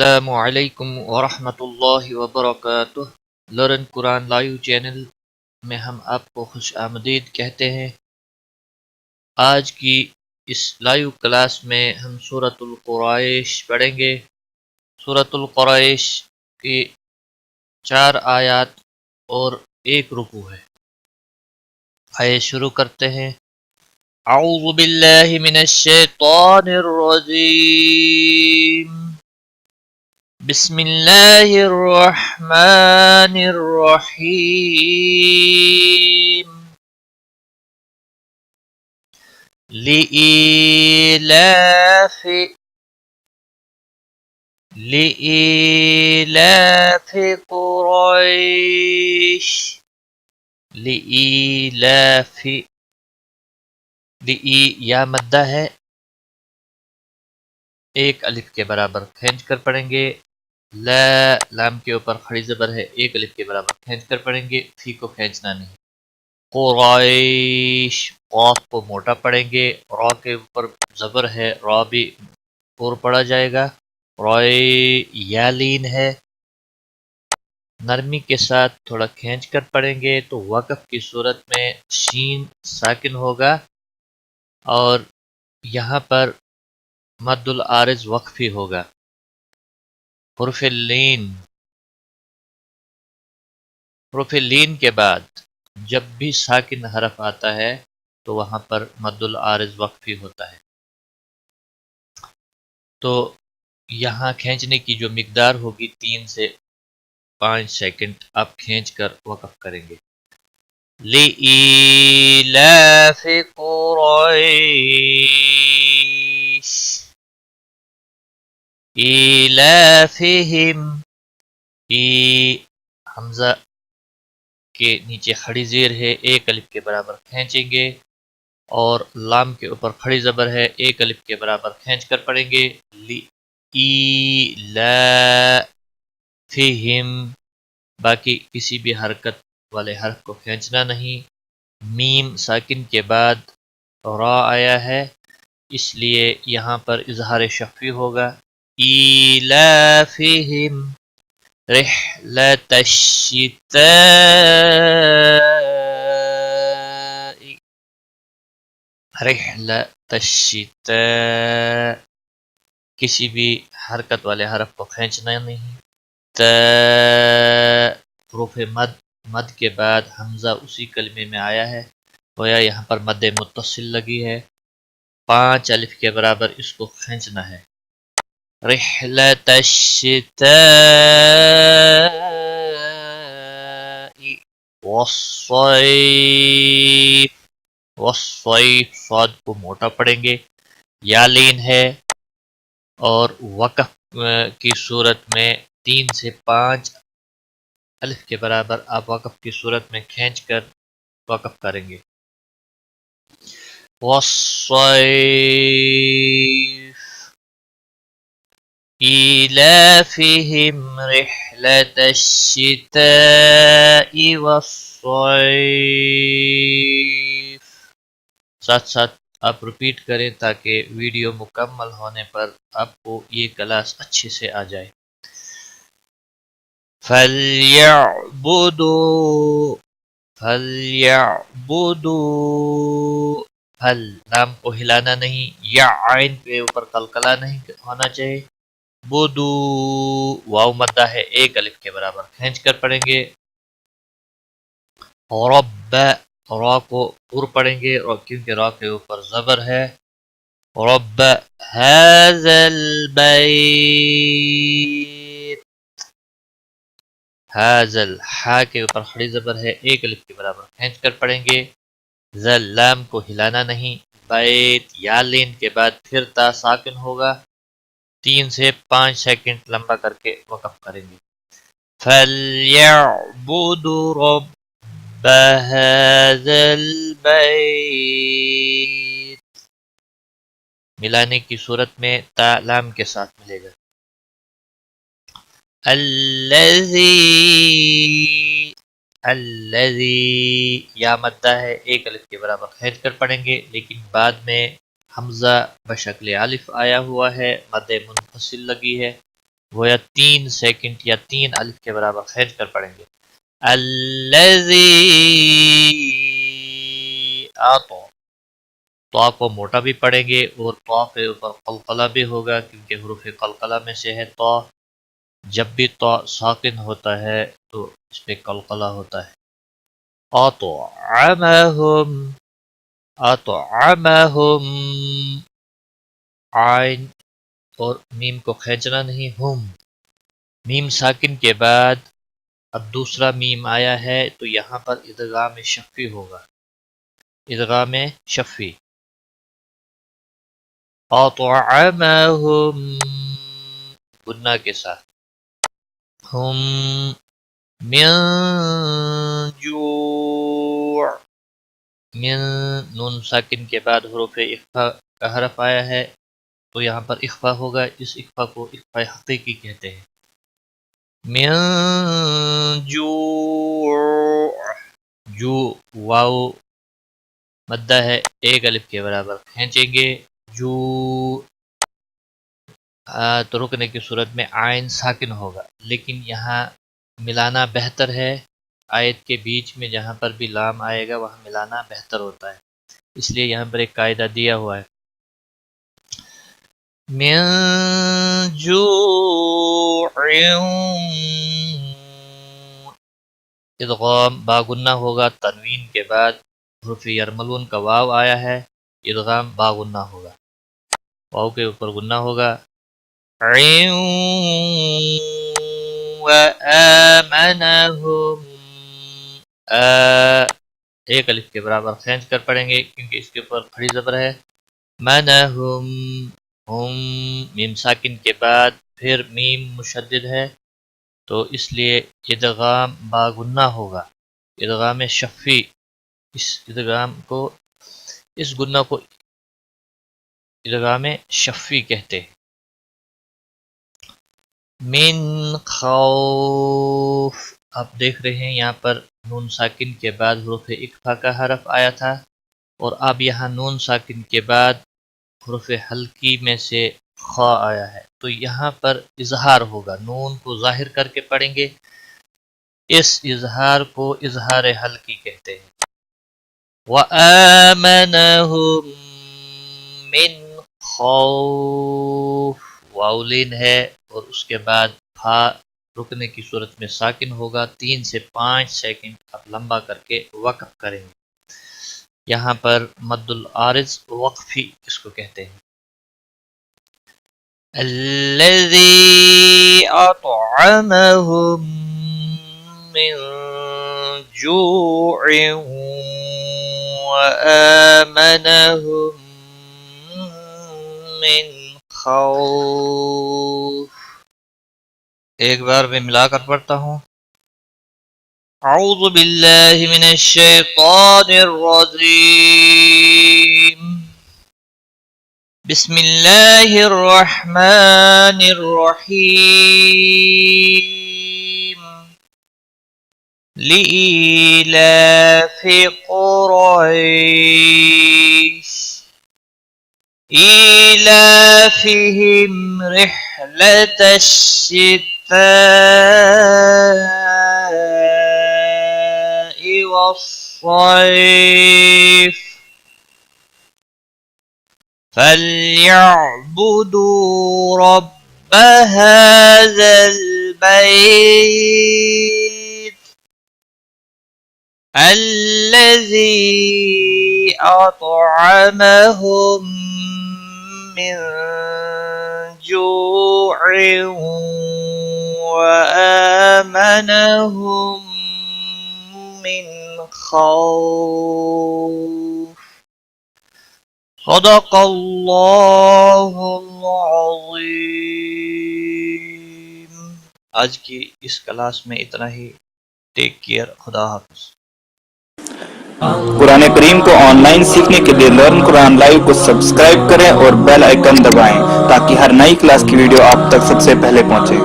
السلام علیکم ورحمۃ اللہ وبرکاتہ۔ لرن قرآن لائیو چینل میں ہم آپ کو خوش آمدید کہتے ہیں۔ آج کی اس لائیو کلاس میں ہم سورۃ القریش پڑھیں گے۔ سورۃ القریش کی 4 آیات اور 1 رکوع ہے۔ آئے شروع کرتے ہیں۔ اعوذ باللہ من الشیطان الرجیم، بسم اللہ الرحمن الرحیم۔ لإيلاف قریش، لإيلاف، لئی یا مدہ ہے، 1 الف کے برابر کھینچ کر پڑھیں گے۔ لا لام کے اوپر کھڑی زبر ہے، 1 الف کے برابر کھینچ کر پڑھیں گے، فی کو کھینچنا نہیں۔ قریش، قاف کو موٹا پڑھیں گے، را کے اوپر زبر ہے، را بھی اور پڑھا جائے گا۔ یا لین ہے، نرمی کے ساتھ تھوڑا کھینچ کر پڑھیں گے تو وقف کی صورت میں شین ساکن ہوگا، اور یہاں پر مد العارض وقفی ہوگا۔ حرف لین کے بعد جب بھی ساکن حرف آتا ہے تو وہاں پر مد العارض وقفی ہوتا ہے۔ تو یہاں کھینچنے کی جو مقدار ہوگی 3 سے 5 سیکنڈ آپ کھینچ کر وقف کریں گے۔ لِإِيلَافِ قُرَيْشٍ إِيلَافِهِمْ، حمزہ کے نیچے کھڑی زیر ہے، 1 الف کے برابر کھینچیں گے، اور لام کے اوپر کھڑی زبر ہے، 1 الف کے برابر کھینچ کر پڑھیں گے۔ لِإِيلَافِهِمْ، باقی کسی بھی حرکت والے حرف کو کھینچنا نہیں۔ میم ساکن کے بعد را آیا ہے، اس لیے یہاں پر اظہار شفوی ہوگا۔ ایلافہم رحلۃ الشتاء، رحلۃ الشتاء، کسی بھی حرکت والے حرف کو کھینچنا نہیں۔ حروف مد کے بعد حمزہ اسی کلمے میں آیا ہے، گویا یہاں پر مد متصل لگی ہے، 5 الف کے برابر اس کو کھینچنا ہے۔ رحلۃ الشتاء والصیف، والصیف، صاد کو موٹا پڑھیں گے، یا لین ہے، اور وقف کی صورت میں 3 سے 5 الف کے برابر آپ وقف کی صورت میں کھینچ کر وقف کریں گے۔ والصیف ایلافہم رحلۃ الشتاء والصیف، ساتھ ساتھ آپ ریپیٹ کریں تاکہ ویڈیو مکمل ہونے پر آپ کو یہ کلاس اچھے سے آ جائے۔ فَلْيَعْبُدُوا، پھل نام کو ہلانا نہیں، یا عین کے اوپر قلقلہ نہیں ہونا چاہیے۔ بدو، واو مدہ ہے، 1 الف کے برابر کھینچ کر پڑھیں گے۔ رب، را کو پر پڑھیں گے، اور کیونکہ را کے اوپر زبر ہے۔ رب هذا البیت، حاضل، ہا کے اوپر کھڑی زبر ہے، 1 الف کے برابر کھینچ کر پڑھیں گے۔ لام کو ہلانا نہیں، بیت، یا لین کے بعد پھر تا ساکن ہوگا، 3 سے 5 سیکنڈ لمبا کر کے وقف کریں گے۔ فَلْيَعْبُدُوا رَبَّ هَذَا الْبَيْتِ، ملانے کی صورت میں تا لام کے ساتھ ملے گا۔ الذی، یا مدہ ہے، 1 الف کے برابر کھینچ کر پڑھیں گے، لیکن بعد میں حمزہ بشکل الف آیا ہوا ہے، مد منفصل لگی ہے، گویا 3 سیکنڈ یا 3 الف کے برابر کھینچ کر پڑھیں گے. الذی اعطى، تو کو موٹا بھی پڑھیں گے اور تو کے اوپر قلقلہ بھی ہوگا کیونکہ حروف قلقلہ میں سے ہے تو. جب بھی تو ساکن ہوتا ہے تو اس پہ قلقلہ ہوتا ہے. اطعمہم، اطعمہم، عین اور میم کو کھینچنا نہیں، ہم میم ساکن کے بعد اب دوسرا میم آیا ہے تو یہاں پر ادغام شفی ہوگا، ادغام شفی. اطعمہم گنہ کے ساتھ، ہم من جوع، من نون ساکن کے بعد حروف اخفا کا حرف آیا ہے تو یہاں پر اخفا ہوگا. اس اخفا کو اخفا حقیقی کہتے ہیں. من جوع، جو واو مدہ ہے 1 الف کے برابر کھینچیں گے. جو تو رکنے کی صورت میں عین ساکن ہوگا، لیکن یہاں ملانا بہتر ہے. آیت کے بیچ میں جہاں پر بھی لام آئے گا وہاں ملانا بہتر ہوتا ہے، اس لیے یہاں پر ایک قاعدہ دیا ہوا ہے. من جوع، ادغام باغنہ ہوگا، تنوین کے بعد حرف یرملون کا واو آیا ہے، ادغام باغنہ ہوگا، واو کے اوپر غنہ ہوگا. وآمنہم، 1 الف کے برابر کھینچ کر پڑھیں گے کیونکہ اس کے اوپر کھڑی زبر ہے. منہم، ہم میم ساکن کے بعد پھر میم مشدد ہے تو اس لیے ادغام باغنہ ہوگا، ادغام شفی. اس ادغام کو، اس گنہ کو ادغام شفی کہتے ہیں. من خوف، آپ دیکھ رہے ہیں یہاں پر نون ساکن کے بعد حروف اکفا کا حرف آیا تھا اور اب یہاں نون ساکن کے بعد حروف حلقی میں سے خا آیا ہے تو یہاں پر اظہار ہوگا، نون کو ظاہر کر کے پڑھیں گے. اس اظہار کو اظہار حلقی کہتے ہیں. وآمنہم من خوف، واولین ہے اور اس کے بعد پھا رکنے کی صورت میں ساکن ہوگا. 3 سے 5 سیکنڈ آپ لمبا کر کے وقف کریں گے. یہاں پر مد العارض وقفی اس کو کہتے ہیں. الذی اطعمہم من جوع وآمنہم من خوف. ایک بار میں ملا کر پڑھتا ہوں. اعوذ باللہ من الشیطان الرجیم، بسم اللہ الرحمن الرحیم. لإيلاف قریش إيلافهم رحلة الشتاء والصيف فليعبدوا رب هذا البيت الذي أطعمهم من جوع وآمنهم من خوف. صدق اللہ العظیم. آج کی اس کلاس میں اتنا ہی. Take care. خدا حافظ. قرآن کریم کو آن لائن سیکھنے کے لیے لرن قرآن لائیو کو سبسکرائب کریں اور بیل آئیکن دبائیں تاکہ ہر نئی کلاس کی ویڈیو آپ تک سب سے پہلے پہنچے.